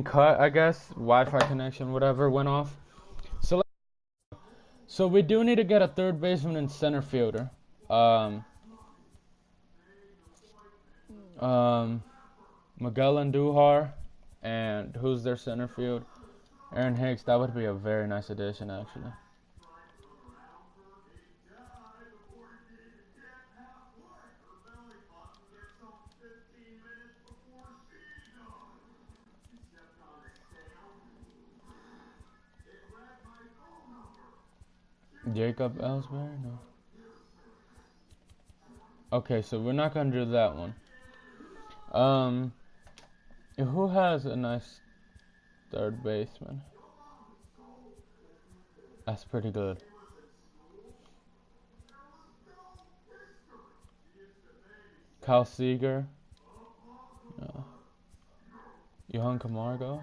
cut, I guess. Wi-Fi connection, whatever, went off. So, so we do need to get a third baseman and center fielder. Um, Miguel Andujar, and who's their center field? Aaron Hicks. That would be a very nice addition, actually. Jacob Ellsbury? No. Okay, so we're not gonna do that one. Who has a nice third baseman? That's pretty good. Kyle Seager? No. Johan Camargo?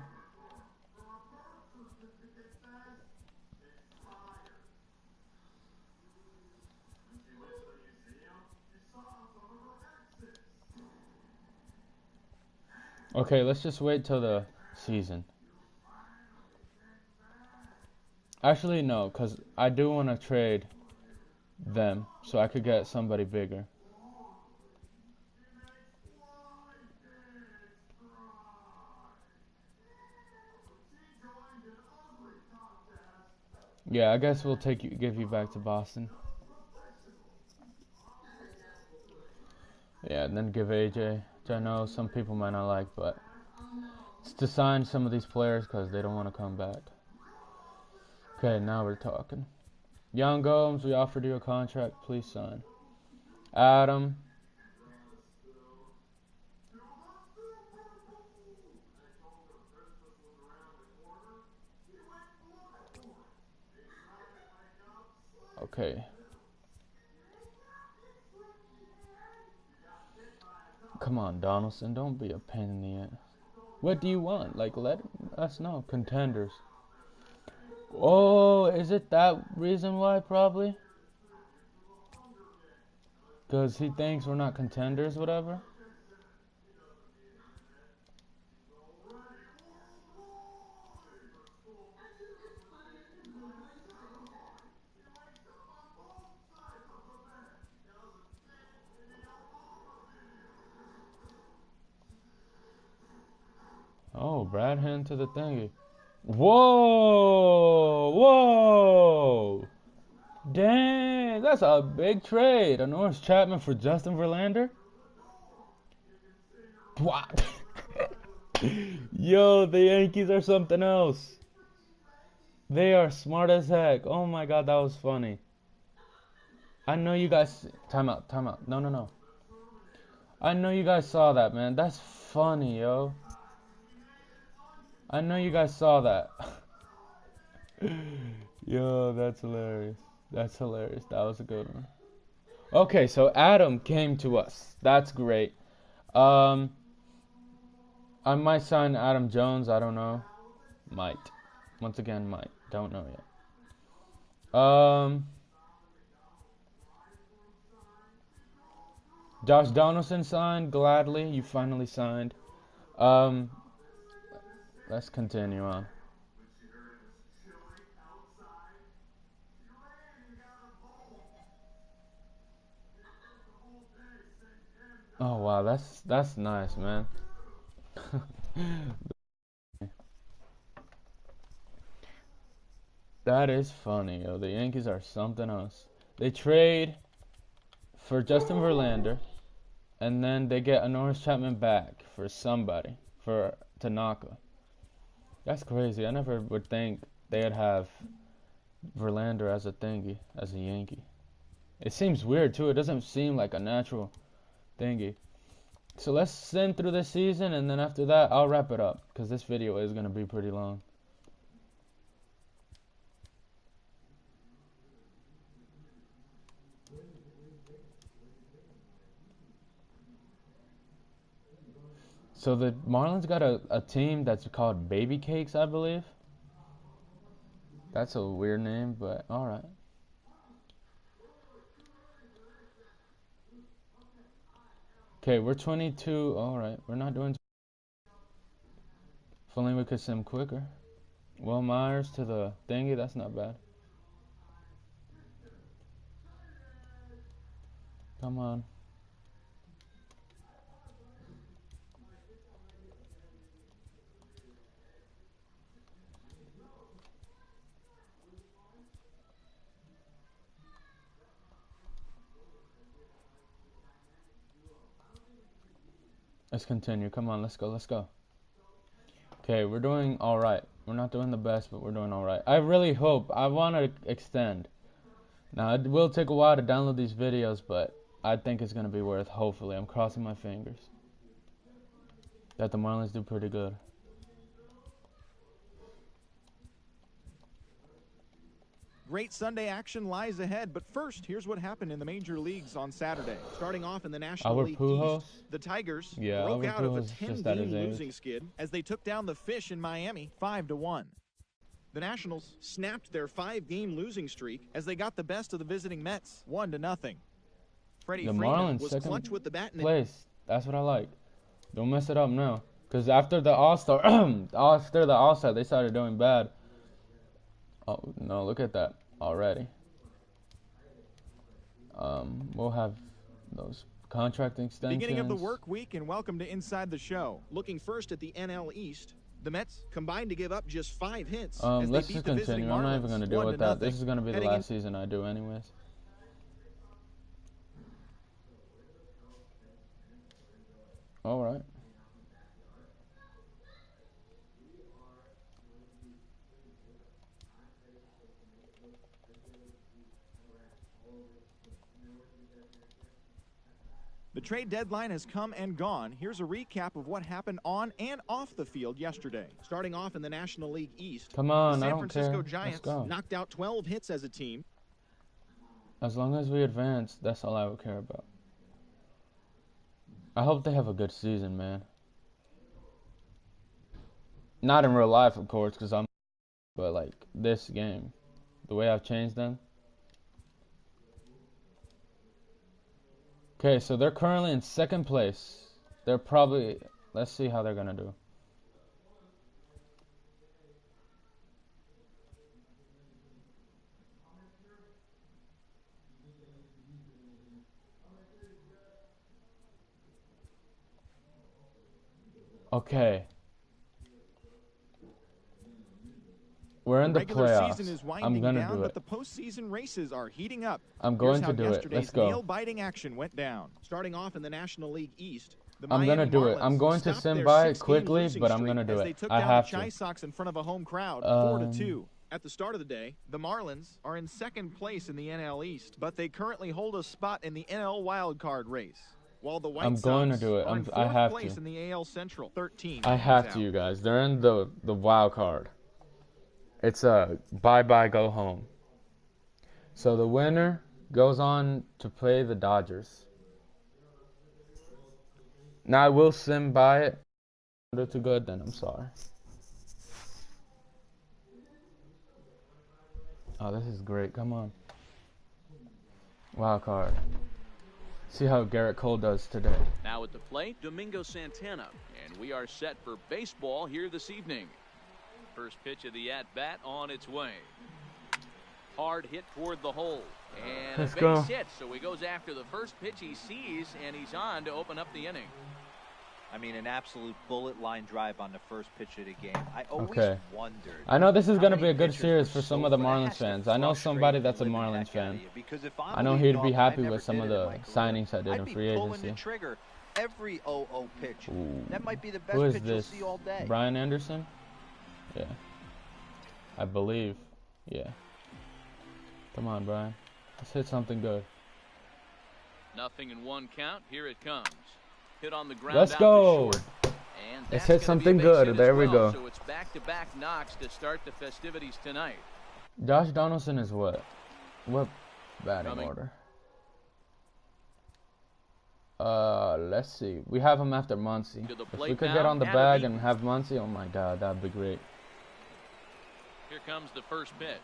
Okay, let's just wait till the season. Actually, no, because I do want to trade them so I could get somebody bigger. Yeah, I guess we'll give you back to Boston. Yeah, and then give AJ, which I know some people might not like, but it's to sign some of these players because they don't want to come back. Okay, now we're talking. Young Gomes, we offered you a contract. Please sign. Adam. Okay. Come on, Donaldson. Don't be a pain in the ass. What do you want? Like, let us know. Contenders. Oh, is it that reason why? Probably. Because he thinks we're not contenders, whatever. Oh, Brad Hand to the thingy. Whoa! Whoa! Dang, that's a big trade. A Norris Chapman for Justin Verlander? What? Yo, the Yankees are something else. They are smart as heck. Oh my god, that was funny. I know you guys. Time out, time out. No, no, no. I know you guys saw that, man. That's funny, yo. I know you guys saw that. Yo, that's hilarious. That's hilarious. That was a good one. Okay, so Adam came to us. That's great. Um, I might sign Adam Jones. I don't know. Might. Once again, might. Don't know yet. Josh Donaldson signed. Gladly, you finally signed. Um, let's continue on. Oh wow, that's nice, man. That is funny, yo. The Yankees are something else. They trade for Justin Verlander, and then they get a Norris Chapman back for somebody for Tanaka. That's crazy. I never would think they'd have Verlander as a thingy, as a Yankee. It seems weird too. It doesn't seem like a natural thingy. So let's send through this season, and then after that, I'll wrap it up because this video is gonna be pretty long. So the Marlins got a team that's called Baby Cakes, I believe. That's a weird name, but alright. Okay, we're 22. Alright, we're not doing If only we could sim quicker. Will Myers to the thingy, that's not bad. Come on. Let's continue. Come on, let's go, let's go. Okay, we're doing alright. We're not doing the best, but we're doing alright. I really hope. I want to extend. Now, it will take a while to download these videos, but I think it's going to be worth, hopefully. I'm crossing my fingers that the Marlins do pretty good. Great Sunday action lies ahead, but first, here's what happened in the major leagues on Saturday. Starting off in the National League East, the Tigers broke out of a 10-game losing skid as they took down the Fish in Miami 5-1. The Nationals snapped their 5-game losing streak as they got the best of the visiting Mets 1-0. Freddie Freeman was clutch with the bat in place. That's what I like. Don't mess it up now, because after the All-Star, they started doing bad. Oh, no, look at that already. We'll have those contract extensions. Beginning of the work week, and welcome to Inside the Show. Looking first at the NL East, the Mets combined to give up just 5 hits as let's they just beat the visiting continue. Marlins I'm not even going to deal with that. This is going to be the last in season I do anyways. All right. The trade deadline has come and gone. Here's a recap of what happened on and off the field yesterday. Starting off in the National League East, come on, the I San don't Francisco care. Giants knocked out 12 hits as a team. As long as we advance, that's all I would care about. I hope they have a good season, man. Not in real life, of course, but like this game, the way I've changed them. Okay, so they're currently in second place. They're probably, let's see how they're going to do. Okay. We're in the playoffs. Season is I'm going to do but it. The postseason races are heating up. I'm going to do it. Let's go. Nail-biting action went down. Starting off in the National League East, I'm going to do it. I'm going to sim by it quickly, but I'm going to do it. I have to. They took down the Chi Sox in front of a home crowd 4-2. At the start of the day, the Marlins are in second place in the NL East, but they currently hold a spot in the NL wildcard race. While the White Sox going to do it. are in I have place to. in the AL Central, 13. I have to, you guys. They're in the wild card. It's a bye-bye, go home. So the winner goes on to play the Dodgers. Now I will sim by it. If it's too good, then I'm sorry. Oh, this is great. Come on. Wild card. See how Garrett Cole does today. Now at the plate, Domingo Santana. And we are set for baseball here this evening. First pitch of the at-bat on its way. Hard hit toward the hole. And Let's a base go. hit, so he goes after the first pitch he sees, and he's on to open up the inning. I mean, an absolute bullet line drive on the first pitch of the game. I always wondered. I know this is going to be a good series for some of the Marlins fans. I know somebody that's a Marlins fan. I know he'd be happy with some of the signings I did in free agency. Trigger every 0-0 pitch. Ooh. That might be the best Who is pitch this? you'll see all day. Brian Anderson? Yeah. I believe. Yeah. Come on, Brian. Let's hit something good. 0-1 count. Here it comes. Hit on the ground. Let's go. Let's hit something good. There we go. So it's back-to-back knocks to start the festivities tonight. Josh Donaldson is what? What batting order? Let's see. We have him after Muncy. If we could get on the bag and have Muncy, oh my God, that'd be great. Here comes the first pitch.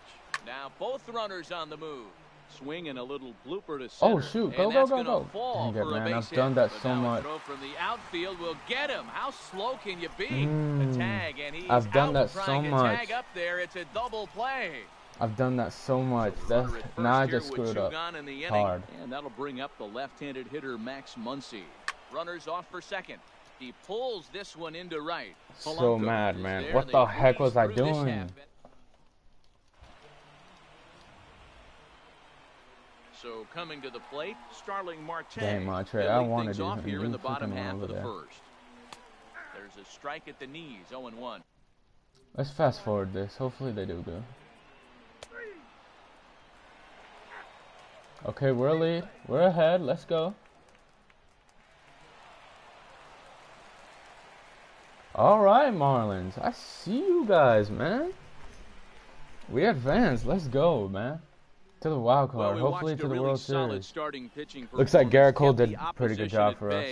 Now both runners on the move. Swing and a little blooper to center. Oh shoot! Go go go go! Dang it, man! I've done that so much. Throw from the outfield will get him. How slow can you be? The tag, and he's I've done that out so trying much. to tag up there. It's a double play. I've done that so much. That's now I just screwed up hard. And that'll bring up the left-handed hitter Max Muncy. Runners off for second. He pulls this one into right. So mad, man. What the heck was I doing? So coming to the plate, Starling Marte. Dang, Marte, I wanted to off here in the bottom half of the there. first. There's a strike at the knees, 0-1. Let's fast forward this. Hopefully they do good. Okay, we're lead. We're ahead. Let's go. All right, Marlins. I see you guys, man. We advanced. Let's go, man. To the wild card. Well, hopefully to the really World Series. Looks Looks like Garrett Cole did a pretty good job for us.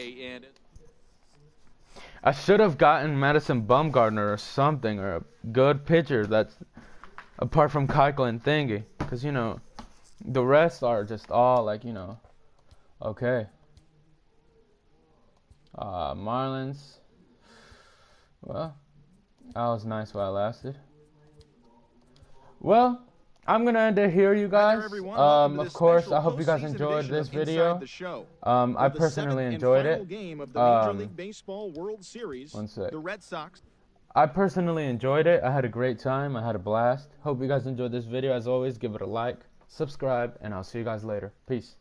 I should have gotten Madison Bumgarner or something, or a good pitcher that's apart from Keuchel and Thingy, because you know the rest are just all like, you know, okay. Marlins. Well, that was nice while it lasted. Well, I'm gonna end it here, you guys. Of course, I hope you guys enjoyed this video. I personally enjoyed it. One sec. I personally enjoyed it. I had a great time. I had a blast. Hope you guys enjoyed this video. As always, give it a like, subscribe, and I'll see you guys later. Peace.